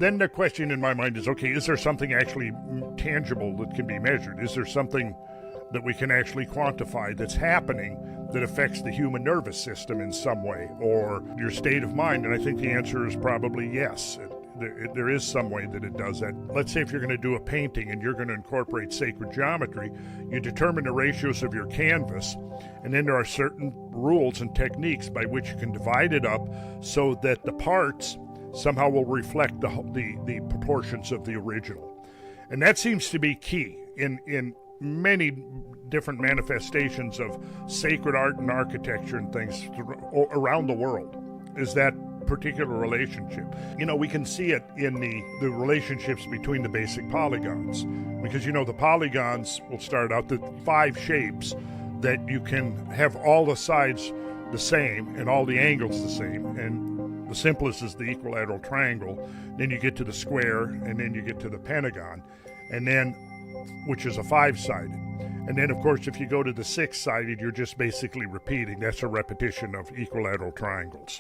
then the question in my mind is, okay, is there something actually tangible that can be measured? Is there something that we can actually quantify that's happening that affects the human nervous system in some way, or your state of mind? And I think the answer is probably yes. There is some way that it does that. Let's say if you're going to do a painting and you're going to incorporate sacred geometry, you determine the ratios of your canvas, and then there are certain rules and techniques by which you can divide it up so that the parts somehow will reflect the proportions of the original. And that seems to be key in many different manifestations of sacred art and architecture and things around the world, is that particular relationship. You know, we can see it in the relationships between the basic polygons, because, you know, the polygons will start out the 5 shapes that you can have all the sides the same and all the angles the same, and the simplest is the equilateral triangle. Then you get to the square, and then you get to the pentagon, and then, which is a 5-sided. And then, of course, if you go to the 6-sided, you're just basically repeating. That's a repetition of equilateral triangles.